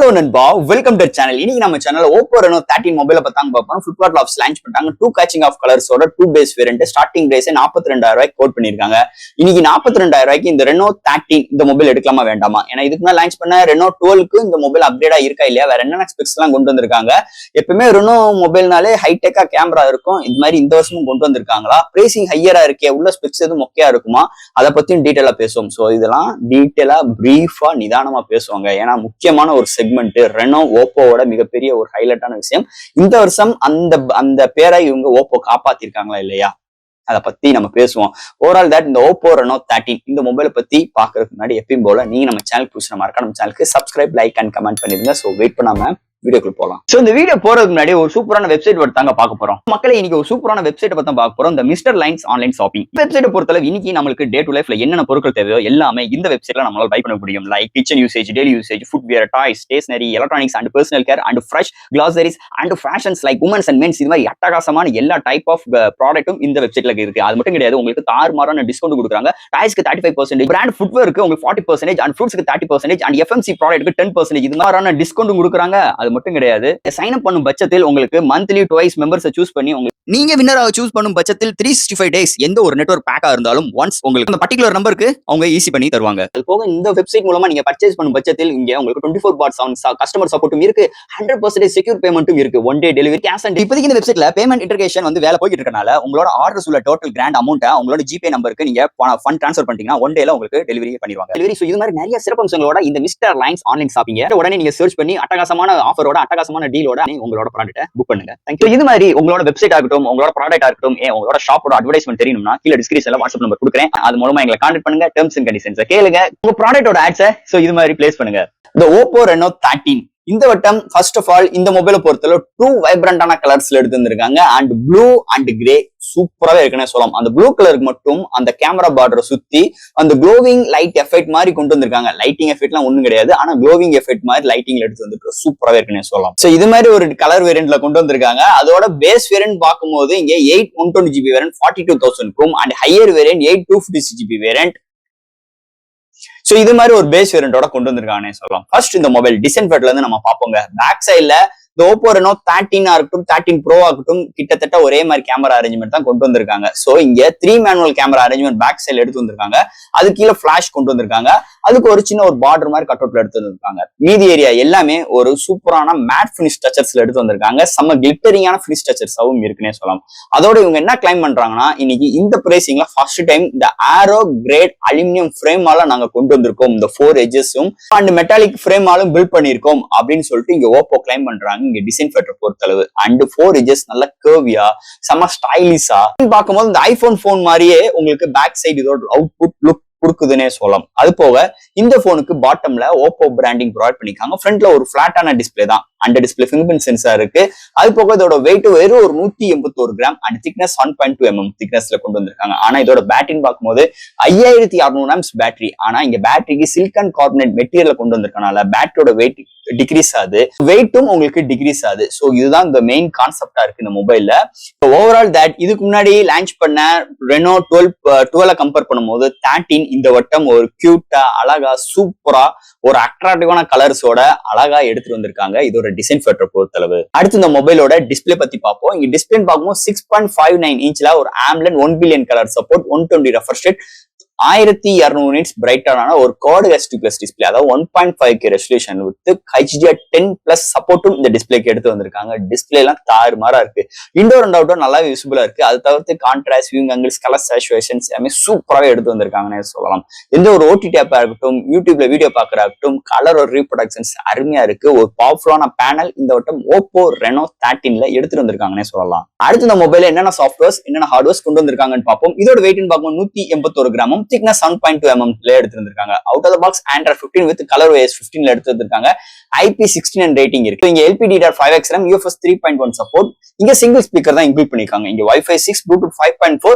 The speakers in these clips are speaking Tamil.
ஹலோ நண்பா, வெல்கம் டு சேனல். இன்னைக்கு நம்ம சேனல் Oppo Reno 13 மொபைல பத்தாங்க பார்ப்போம். Flipkart லாப்ஸ் லான்ச் பண்ணிட்டாங்க. 2 கேச்சிங் ஆஃப் கலர்ஸோட 2 பேஸ் வேரியன்ட் ஸ்டார்டிங் பிரைஸ் 42,000 ரூபாய்க்கு கோட் பண்ணிருக்காங்க. இன்னைக்கு 42,000 ரூபாய்க்கு இந்த Reno 13 இந்த மொபைல் எடுக்கலாமா வேண்டாமா? ஏன்னா இதுக்கு முன்னாடி லான்ச் பண்ண Reno 12க்கு இந்த மொபைல் அப்டேட்டா இருக்கா இல்லையா, வேற என்னென்ன ஸ்பெக்ஸ் எல்லாம் கொண்டு வந்திருக்காங்க. எப்பவுமே Reno மொபைல்னாலே ஹைடெக்கா கேமரா இருக்கும். இந்த மாதிரி இந்த வருஷமும் கொண்டு வந்திருக்காங்களா? பிரைசிங் ஹையரா இருக்கே, உள்ள ஸ்பெக்ஸ் எதுவும் மொக்கையா இருக்குமா? அதை பத்தியும் டீட்டெயிலா பேசுவோம். சோ இதெல்லாம் டீட்டெயிலா பிரீஃபா நிதானமா பேசுவாங்க. ஏன்னா முக்கியமான ஒரு செக்மெண்ட் ரெனோ ஓப்போவோட மிகப்பெரிய ஒரு ஹைலைட்டான விஷயம். இந்த வருஷம் அந்த பேரை இவங்க ஓப்போ காப்பாத்திருக்காங்களா இல்லையா, அதை பத்தி நம்ம பேசுவோம். ஓவரால் தட் இந்த Oppo Reno 13 இந்த மொபைலை பத்தி பாக்குறதுக்கு முன்னாடி எப்பயும் போல நீங்க நம்ம சேனல் புதுசா மறக்காம நம்ம சேனலுக்கு சப்ஸ்கிரைப், லைக் அண்ட் கமெண்ட் பண்ணிருங்க. சோ வெயிட் பண்ணாம வீடியோக்குள்ள போலாம். சோ இந்த வீடியோ போறதுக்கு முன்னாடி ஒரு சூப்பரான வெப்சைட் பத்தி பார்க்க போறோம். மக்களே இன்னைக்கு ஒரு சூப்பரான வெப்சைட் பத்தி பார்க்க போறோம். இந்த மிஸ்டர் லைன்ஸ் ஆன்லைன் ஷாப்பிங் வெப்சைட்டை பொறுத்தளவு இன்னைக்கு நம்மளுக்கு டே டு லைஃப்ல என்னென்ன பொருட்கள் தேவையோ எல்லாமே இந்த வெப்சைட்ல நம்மளால பை பண்ண முடியும். Like kitchen usage, daily usage, footwear, toys, stationery, electronics and personal care and fresh groceries and fashions like women's and men's. இது மாதிரி அட்டகாசமான எல்லா டைப் ஆஃப் ப்ராடக்ட்டும் இந்த வெப்சைட்ல இருக்கு. அது மட்டும் கிடையாது, உங்களுக்கு தாறுமாறான டிஸ்கவுண்ட் கொடுக்குறாங்க. டாய்ஸ்க்கு 35%, பிராண்ட் ஃபுட்வேருக்கு உங்களுக்கு 40% அண்ட் ஃப்ரூட்ஸ்க்கு 30% அண்ட் எஃப்எம்சி ப்ராடக்ட்க்கு 10%. இது மாதிரியான டிஸ்கவுண்ட் கொடுக்குறாங்க. அது மட்டும் கிடையாது, சைன் அப் பண்ணும் பட்சத்தில் உங்களுக்கு மந்த்லி ட்வைஸ் மெம்பர்ஸை சூஸ் பண்ணி நீங்க வின்னராக சூஸ் பண்ணும் பட்சத்தில் 365 டேஸ் எந்த ஒரு நெட்வொர்க் பேக்கா இருந்தாலும் ஒன்ஸ் உங்களுக்கு அந்த பர்டிகுலர் நம்பருக்கு அவங்க ஈஸி பண்ணி தருவாங்க. அது போக இந்த வெப்சைட் மூலமா நீங்க பர்ச்சேஸ் பண்ணும் பட்சத்தில் இங்க உங்களுக்கு 24/7 கஸ்டமர் சப்போர்ட்டும் இருக்கு, 100% செக்யூர் பேமெண்ட்டும் இருக்கு, one day delivery, cash on. இப்போதைக்கு இந்த வெப்சைட்ல பேமெண்ட் இன்டர்கேஷன் வந்து வேலை போயிட்டு இருக்கனால உங்களோட ஆர்டர்ஸ் உள்ள டோட்டல் கிராண்ட் அமௌண்ட்டை உங்களோட ஜிபே நம்பருக்கு நீங்க ஃபண்ட் ட்ரான்ஸ்ஃபர் பண்ணிட்டீங்கன்னா ஒன் டேல உங்களுக்கு டெலிவரி பண்ணிடுவாங்க. டெலிவரி. இது மாதிரி நிறைய சிறப்பம்சங்களோட இந்த மிஸ்டர் லைன்ஸ் ஆன்லைன் ஷாப்பிங் உடனே நீங்க சர்ச் பண்ணி அட்டகாசமான ஆஃபரோட அட்டகாசமான டீலோட உங்களோட ப்ராடக்ட்டை புக் பண்ணுங்க. தேங்க்யூ. இது மாதிரி உங்களோட வெப்சைட் ஆகட்டும், உங்களோட ப்ராடக்ட் ஆகட்டும், உங்களோட ஷாப்போட அட்வர்டைஸ்மெண்ட் தெரியணும்னா கீழே டிஸ்கிரிப்ஷன்ல வாட்ஸ்அப் நம்பர் கொடுக்குறேன். அது மூலமா எங்களை கான்டாக்ட் பண்ணுங்க. டெர்ம்ஸ் அண்ட் கண்டிஷன்ஸ் கேளுங்க. உங்க ப்ராடக்ட்டோட ஆட்ஸை இது மாதிரி பிளேஸ் பண்ணுங்க. இந்த Oppo Reno 13 இந்த வட்டம் ஃபர்ஸ்ட் ஆஃப் ஆல் இந்த மொபைலை பொறுத்தல 2 வைப்ரண்டான கலர்ஸ்ல எடுத்து வந்திருக்காங்க. அண்ட் ப்ளூ அண்ட் கிரே சூப்பராவே இருக்குன்னு சொல்லலாம். அந்த ப்ளூ கலருக்கு மட்டும் அந்த கேமரா பார்டரை சுத்தி அந்த க்ளோவிங் லைட் எஃபெக்ட் மாதிரி கொண்டு வந்திருக்காங்க. லைட்டிங் எஃபெக்ட்லாம் ஒண்ணும் கிடையாது, ஆனா க்ளோவிங் எஃபெக்ட் மாதிரி லைட்டிங்ல எடுத்து வந்துருக்கு. சூப்பராவே இருக்குன்னு சொல்லலாம். சோ இது மாதிரி ஒரு கலர் வேரியன்ட்ல கொண்டு வந்திருக்காங்க. அதோட பேஸ் வேரியன்ட் பார்க்கும்போது இங்க 8 120GB variant 42,000 and higher variant 8 256GB variant. So இது மாதிரி ஒரு பேஸ் வேரியன்டோட கொண்டு வந்திருக்காங்கன்னு சொல்லலாம். ஃபர்ஸ்ட் இந்த மொபைல் டிசைன் ஃபேட்ல இருந்து நம்ம பார்ப்போங்க. பேக் சைட்ல இந்த Oppo Reno 13 இருக்கட்டும் 13 Pro ஆகட்டும் கிட்டத்தட்ட ஒரே மாதிரி கேமரா அரேஞ்ச்மெண்ட் தான் கொண்டு வந்திருக்காங்க. சோ இங்க 3 மேனுவல் கேமரா அரேஞ்ச்மெண்ட் பேக் சைட்ல எடுத்து வந்திருக்காங்க. அது கீழே ஃபிளாஷ் கொண்டு வந்திருக்காங்க. அதுக்கு ஒரு சின்ன ஒரு பார்டர் மாதிரி கட் அவுட்ல எடுத்து வந்திருக்காங்க. மீதி ஏரியா எல்லாமே ஒரு சூப்பரான மேட் பினிஷ் டச்சர்ஸ்ல எடுத்து வந்திருக்காங்க. செம்ம கிளிட்டரிங்கான பினிஷ் டச்சர்ஸாவும் இருக்குன்னே சொல்லலாம். அதோட இவங்க என்ன கிளைம் பண்றாங்கன்னா, இன்னைக்கு இந்த பிரைசிங்ல ஃபர்ஸ்ட் டைம் இந்த ஏரோ கிரேட் அலுமினியம் ஃப்ரேமால நாங்க கொண்டு வந்திருக்கோம். இந்த 4 எட்ஜஸும் அண்ட் மெட்டாலிக் ஃப்ரேமாலும் பில்ட் பண்ணிருக்கோம் அப்படின்னு சொல்லிட்டு இங்க Oppo கிளைம் பண்றாங்க. இங்க டிசைன் ஃபேக்டர் பொறுத்தளவு அண்ட் 4 எட்ஜஸ் நல்ல கர்வியா செம ஸ்டைலிஷா பார்க்கும்போது இந்த ஐபோன் போன் மாதிரியே உங்களுக்கு பேக் சைடு இதோட அவுட்புட் லுக் கொடுக்குதுன்னே சொல்லலாம். அது போக இந்த போனுக்கு பாட்டம்ல Oppo பிராண்டிங் ப்ரொவைட் பண்ணிருக்காங்க. ஃப்ரண்ட்ல ஒரு பிளாட்டான டிஸ்பிளே தான், under display fingerprint sensor இருக்கு. அது போக இதோட வெயிட் வெறும் ஒரு 181 கிராம் அண்ட் திக்னஸ் 1.2 mm திக்னஸ்ல கொண்டு வந்திருக்காங்க. ஆனா இதோட பேட்டரின்னு பார்க்கும்போது 5600 mAh பேட்டரி. ஆனா இங்க பேட்டரிக்கு சிலிக்கான் கார்பனேட் மெட்டீரியல் கொண்டு வந்திருக்கனால பேட்டரியோட வெயிட் டிக்ரீஸ் ஆகுது, வெயிட்டும் உங்களுக்கு டிக்ரீஸ் ஆகுது. சோ இதுதான் இந்த மெயின் கான்செப்டா இருக்கு இந்த மொபைல்ல. ஓவரால் தட் இதுக்கு முன்னாடி லான்ச் பண்ண Reno 12 கம்பேர் பண்ணும்போது 13 இந்த வட்டம் ஒரு கியூட்டா அழகா சூப்பரா ஒரு அட்ராக்டிவான கலர்ஸோட அழகா எடுத்துட்டு வந்திருக்காங்க. இதோட டிசைன் ஃபேக்டர் பொறுத்தளவு. அடுத்து இந்த மொபைலோட டிஸ்பிளே பத்தி பார்ப்போம். இங்க டிஸ்பிளே பார்க்கும்போது 6.59 இன்ச்ல ஒரு AMOLED 1 billion colour support, 120 refresh rate, 1200 nits பிரைட்டான ஒரு Quad HD+ டிஸ்பிளே, அதாவது 1.5K ரெசல்யூஷன் வித் HDR10+ சப்போர்ட்டும் இந்த டிஸ்பிளேக்கு எடுத்து வந்திருக்காங்க. டிஸ்பிளே எல்லாம் தாறுமாறா இருக்கு. இன்டோர் அண்ட் அவுட்டோர் நல்லாவே விசிபிளா இருக்கு. அது தவிர்த்து contrast, viewing angles, colour saturations எல்லாமே சூப்பராகவே எடுத்து வந்திருக்காங்கன்னு சொல்லலாம். எந்த ஒரு OTT ஆப்பா இருக்கட்டும், யூடியூப்ல வீடியோ பார்க்கறாகட்டும், கலர் ஒரு ரீப்ரொடக்ஷன்ஸ் அருமையா இருக்கு. ஒரு பவர்ஃபுல்லான பேனல் இந்த வட்டம் Oppo Reno 13ல எடுத்துட்டு வந்திருக்காங்கன்னு சொல்லலாம். அடுத்து இந்த மொபைல என்னென்ன சாஃப்ட்வேர்ஸ் என்னென்ன ஹார்ட்வேர்ஸ் கொண்டு வந்திருக்காங்கன்னு பார்ப்போம். இதோட வெயிட்னு பார்க்கும்போது 181 கிராமும் திக்னஸ் 7.2 mm எடுத்து வந்திருக்காங்க. Out of the box Android 15 with ColorOS 15ல எடுத்து வந்திருக்காங்க. IP69 ரேட்டிங் இருக்கு. இங்க LPDDR5X RAM, UFS 3.1 சப்போர்ட். இங்க சிங்கிள் ஸ்பீக்கர் தான் இன்க்ளூட் பண்ணிருக்காங்க. இங்க Wi-Fi 6, Bluetooth 5.4,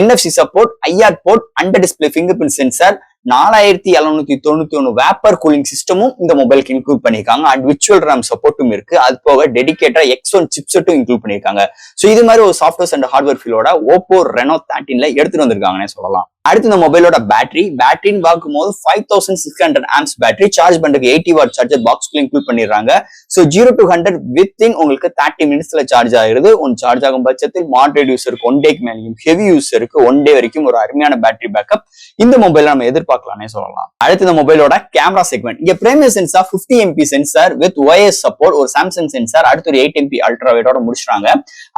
NFC support, IR port, under display fingerprint sensor, 4791 vapour cooling சிஸ்டமும் இந்த மொபைலுக்கு இன்க்ளூட் பண்ணிருக்காங்க அண்ட் விர்ச்சுவல் ரேம் சப்போர்ட்டும் இருக்கு. அது போக டெடிகேட்டா X1 சிப்செட்டும் இன்க்ளூட் பண்ணிருக்காங்க. சோ இது மாதிரி ஒரு சாஃப்ட்வேர் அண்ட் ஹார்ட்வேர் ஃபீலோட Oppo Reno 13ல எடுத்துட்டு வந்திருக்காங்கன்னு சொல்லலாம். அடுத்து இந்த மொபைலோட பேட்டரின்னு பார்க்கும்போது 5600 ஆம்ஸ் பேட்டரி சார்ஜ் பண்றதுக்கு 80 வாட் சார்ஜர் பாக்ஸ்க்குள்ள இன்க்ளூட் பண்ணிடுறாங்க. ஸோ 0 to 100 வித்தின் உங்களுக்கு 30 மினிட்ஸ்ல சார்ஜ் ஆயிருது. ஒன் சார்ஜ் ஆகும் பட்சத்தில் மாடரேட் யூஸருக்கு 1 டேக்கு மேலேயும் ஹெவி யூஸருக்கு 1 டே வரைக்கும் ஒரு அருமையான பேட்டரி பேக்கப் இந்த மொபைல நம்ம எதிர்பார்க்கலாம்னே சொல்லலாம். அடுத்து இந்த மொபைலோட கேமரா செக்மெண்ட் இங்க primary sensor 50 MP sensor with OIS support ஒரு சாம்சங் சென்சார் அடுத்து ஒரு 8 MP அல்ட்ரா வைடோட முடிச்சிட்டாங்க.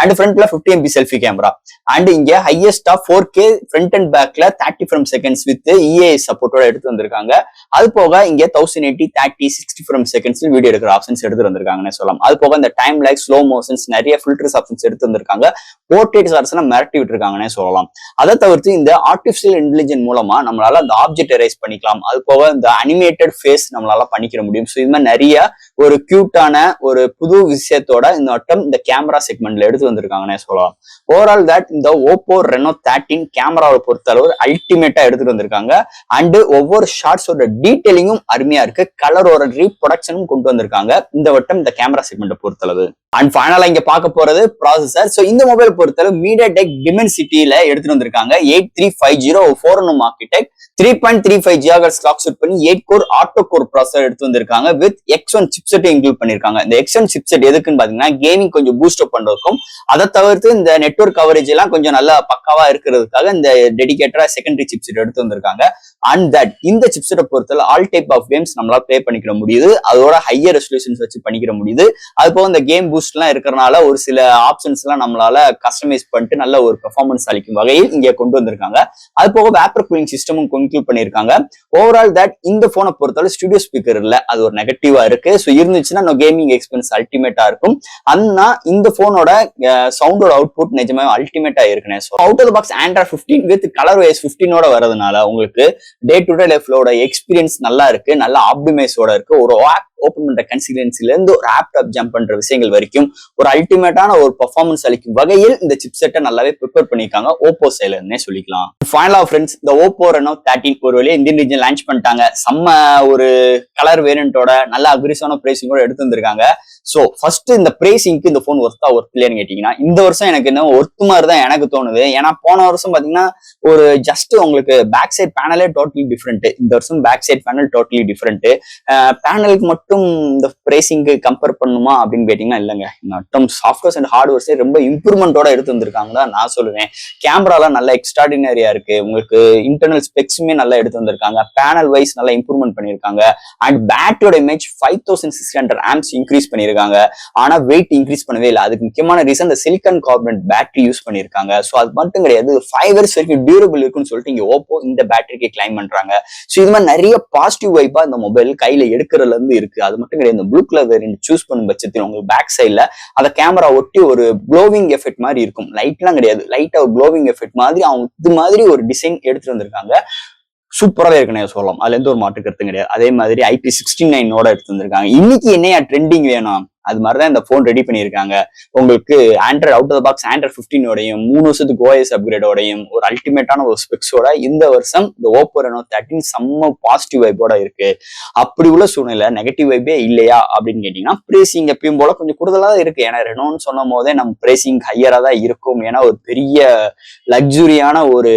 அண்ட் ஃப்ரண்ட்ல 50 MP செல்ஃபி கேமரா அண்ட் இங்க ஹையஸ்டா 4K ஃப்ரண்ட் அண்ட் பேக்ல 30 frames seconds வித் EAS சப்போர்ட்டோட எடுத்து வந்திருக்காங்க. அது போக இங்க 1080 30 60 frames seconds வீடியோ எடுக்கிற ஆப்ஷன்ஸ் எடுத்து வந்திருக்காங்கன்னு சொல்லலாம். அது போக இந்த டைம் லைக் ஸ்லோ மோஷன்ஸ் நிறைய ஃபில்டர்ஸ் ஆப்ஷன்ஸ் எடுத்து வந்திருக்காங்க. போர்ட்ரேட் சார்ஸ்லாம் மிரட்டி விட்டுருக்காங்கன்னே சொல்லலாம். அதை தவிர்த்து இந்த ஆர்டிபிஷியல் இன்டெலிஜென்ஸ் மூலமா நம்மளால அந்த ஆப்ஜெக்ட் எரேஸ் பண்ணிக்கலாம். அது போக இந்த அனிமேட்டட் ஃபேஸ் நம்மளால பண்ணிக்கிற முடியும். ஸோ இது மாதிரி நிறைய ஒரு கியூட்டான ஒரு புது விஷயத்தோட இந்த வட்டம் இந்த கேமரா செக்மெண்ட்ல எடுத்து வந்திருக்காங்கன்னே சொல்லலாம். ஓவரால் தட் இந்த Oppo Reno 13 கேமராவை பொறுத்தளவு அல்டிமேட்டா எடுத்துட்டு வந்திருக்காங்க. அண்ட் ஒவ்வொரு ஷார்ட்ஸோட டீடைலிங்கும் அருமையா இருக்கு. கலரோட ரீப்ரொடக்ஷனும் கொண்டு வந்திருக்காங்க இந்த வட்டம் இந்த கேமரா செக்மெண்ட்டை பொறுத்தளவு. அண்ட் ஃபைனலா இங்க பார்க்க போறது ப்ராசஸர். சோ இந்த மொபைல் பொறுத்தளவு MediaTek Dimensity-ல எடுத்துட்டு வந்திருக்காங்க 8350 4nm architect 3.35 GHz clock set பண்ணி 8 கோர் ஆட்டோ கோர் ப்ராசஸர் எடுத்து வந்திருக்காங்க வித் X1 சிப்செட் இன்க்ளூட் பண்ணிருக்காங்க. இந்த X1 சிப்செட் எதுக்குன்னு பாத்தீங்கன்னா கேமிங் கொஞ்சம் பூஸ்ட் அப் பண்றதுக்கும் அதை தவிர்த்து இந்த நெட்வொர்க் கவரேஜ் எல்லாம் கொஞ்சம் நல்லா பக்காவா இருக்கிறதுக்காக இந்த டெடிகேட்டடா செகண்டரி சிப்செட் எடுத்து வந்திருக்காங்க. அண்ட் தட் இந்த சிப்செட்டை பொறுத்தல ஆல் டைப் ஆஃப் கேம்ஸ் நம்மளால ப்ளே பண்ணிக்கிற முடியுது. அதோட ஹையர் ரெசல்யூஷன்ஸ் வச்சு பண்ணிக்கிற முடியுது. அது போக இந்த கேம் பூஸ்ட் எல்லாம் இருக்கிறனால ஒரு சில ஆப்ஷன்ஸ் எல்லாம் நம்மளால கஸ்டமைஸ் பண்ணிட்டு நல்ல ஒரு பெர்ஃபார்மன்ஸ் அளிக்கும் வகையில் இங்க கொண்டு வந்திருக்காங்க. அது போக வேப்பர் கூலிங் சிஸ்டமும் இன்க்ளூட் பண்ணிருக்காங்க. ஓவரால் தட் இந்த போனை பொறுத்தவரை ஸ்டுடியோ ஸ்பீக்கர் இல்ல, அது ஒரு நெகட்டிவா இருக்கு. ஸோ இருந்துச்சுன்னா கேமிங் எக்ஸ்பீரியன்ஸ் அல்டிமேட்டா இருக்கும். ஆனா இந்த போனோட சவுண்டோட அவுட்புட் நிஜமே அல்டிமேட்டா இருக்குனே. So out of the box Android 15 with colour OS 15ஓட வரதுனால உங்களுக்கு டே டு டே லைஃப்லோட எக்ஸ்பீரியன்ஸ் நல்லா இருக்கு, நல்ல ஆப்டிமைஸோட இருக்கு. ஒரு ஓப்பன் பண்ற கன்சிடென்சில இருந்து ஒரு ஆப்டாப் ஜம்ப் பண்ற விஷயங்கள் வரைக்கும் ஒரு அல்டிமேட்டான ஒரு பெர்ஃபார்மன்ஸ் அளிக்கும் வகையில் இந்த சிப்செட்டை நல்லாவே ப்ரிப்பேர் பண்ணிருக்காங்க Oppo சைடுல இருந்தே சொல்லிக்கலாம். ஃபைனலா ஃப்ரெண்ட்ஸ் இந்த Oppo Reno 13 ஒரு வழியா இந்தியன் ரீஜன் லான்ச் பண்ணிட்டாங்க. செம்ம ஒரு கலர் வேரியண்டோட நல்ல அக்ரிசிவான பிரைசிங்கோட எடுத்து வந்திருக்காங்க. சோ ஃபர்ஸ்ட் இந்த பிரைசிங்க்கு இந்த போன் ஒர்த்தா இல்லையான்னு கேட்டீங்கன்னா இந்த வருஷம் எனக்கு என்ன ஒர்த்து மாதிரி தான் எனக்கு தோணுது. ஏன்னா போன வருஷம் பாத்தீங்கன்னா ஒரு ஜஸ்ட் உங்களுக்கு பேக் சைட் பேனலே டோட்டலி டிஃப்ரெண்ட். இந்த வருஷம் back side panel totally different. பேனலுக்கு மட்டும் இந்த பிரைசிங்க்கு கம்பேர் பண்ணுமா அப்படின்னு கேட்டீங்கன்னா இல்லைங்க. இந்த சாஃப்ட்வேர்ஸ் அண்ட் ஹார்ட்வேர்ஸே ரொம்ப இம்ப்ரூவ்மெண்டோட எடுத்து வந்திருக்காங்க தான் நான் சொல்லுவேன். கேமராலாம் நல்ல எக்ஸ்ட்ராடினரியா இருக்கு. உங்களுக்கு இன்டர்னல் ஸ்பெக்ஸுமே நல்லா எடுத்து வந்திருக்காங்க. பேனல் வைஸ் நல்லா இம்ப்ரூவ்மெண்ட் பண்ணிருக்காங்க. அண்ட் பேட்டரியோட இமேஜ் 5600 ஆம்ஸ் இன்க்ரீஸ் பண்ணிருக்காங்க. ஆனா வெயிட் இன்க்ரீஸ் பண்ணவே இல்லை. அதுக்கு முக்கியமான ரீசன் இந்த சிலிக்கான் கார்பனேட் பேட்டரி யூஸ் பண்ணிருக்காங்க. ஸோ அது மட்டும் கிடையாது, 5 years வரைக்கும் டியூரபிள் இருக்குன்னு சொல்லிட்டு இங்க Oppo இந்த பேட்டரிக்கு கிளைம் பண்றாங்க. ஸோ இது மாதிரி நிறைய பாசிட்டிவ் வைப்பா இந்த மொபைல் கையில எடுக்கிறதுல இருந்து இருக்கு. அது மட்டும் கிடையாது, இந்த ப்ளூ கலர் வேரியன்ட் சூஸ் பண்ணும் பட்சத்தில் உங்களுக்கு பேக் சைட்ல அந்த கேமரா ஒட்டி ஒரு க்ளோவிங் எஃபெக்ட் மாதிரி இருக்கும். லைட்லாம் கிடையாது, லைட்டா ஒரு க்ளோவிங் எஃபெக்ட் மாதிரி அவங்க இது மாதிரி ஒரு டிசைன் எடுத்துட்டு வந்திருக்காங்க. சூப்பராகவே இருக்குன்னு சொல்லலாம். அதுல எந்த ஒரு மாற்று கருத்தும் கிடையாது. அதே மாதிரி IP69 எடுத்து வந்திருக்காங்க. இன்னைக்கு என்னையா ட்ரெண்டிங் வேணும் அது மாதிரிதான் இந்த போன் ரெடி பண்ணியிருக்காங்க. உங்களுக்கு Android out of the box Android 15ஓடையும் 3 வருஷத்துக்கு OS அப்கிரேடோடையும் ஒரு அல்டிமேட்டான ஒரு ஸ்பெக்ஸோட இந்த வருஷம் இந்த Oppo Reno 13 செம்ம பாசிட்டிவ் வைப்போட இருக்கு. அப்படி உள்ள சூழ்நிலை நெகட்டிவ் வைப்பே இல்லையா அப்படின்னு கேட்டீங்கன்னா பிரேசிங் எப்பயும் போல கொஞ்சம் கூடுதலா தான் இருக்கு. ஏன்னா ரெனோன்னு சொன்ன போதே நம்ம பிரேசிங் ஹையரா தான் இருக்கும். ஏன்னா ஒரு பெரிய லக்ஸுரியான ஒரு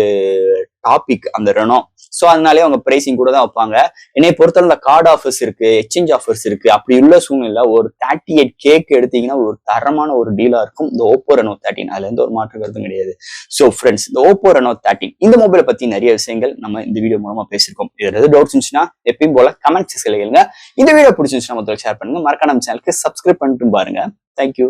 டாபிக் அந்த ரெனோ. ஸோ அதனாலே அவங்க பிரைசிங் கூட தான் வைப்பாங்க. என்னை பொறுத்தவரை கார்டு ஆஃபர்ஸ் இருக்கு, எக்ஸ்சேஞ்ச் ஆஃபர்ஸ் இருக்கு. அப்படி உள்ள சூழ்நிலை ஒரு 38K எடுத்தீங்கன்னா ஒரு தரமான ஒரு டீலா இருக்கும் இந்த Oppo Reno 13. அதுல எந்த ஒரு மாற்று கருத்தும் கிடையாது. ஸோ ஃப்ரெண்ட்ஸ் இந்த Oppo Reno 13 இந்த மொபைலை பத்தி நிறைய விஷயங்கள் நம்ம இந்த வீடியோ மூலமா பேசியிருக்கோம். இதுல எதாவது டவுட்ஸ் இருந்துச்சுன்னா எப்பயும் போல கமெண்ட் செக்ஷன்ல கேளுங்க. இந்த வீடியோ பிடிச்சிருந்துச்சுன்னா மொத்தம் ஷேர் பண்ணுங்க. மறக்காம நம்ம சேனலுக்கு சப்ஸ்கிரைப் பண்ணிட்டு பாருங்க. தேங்க்யூ.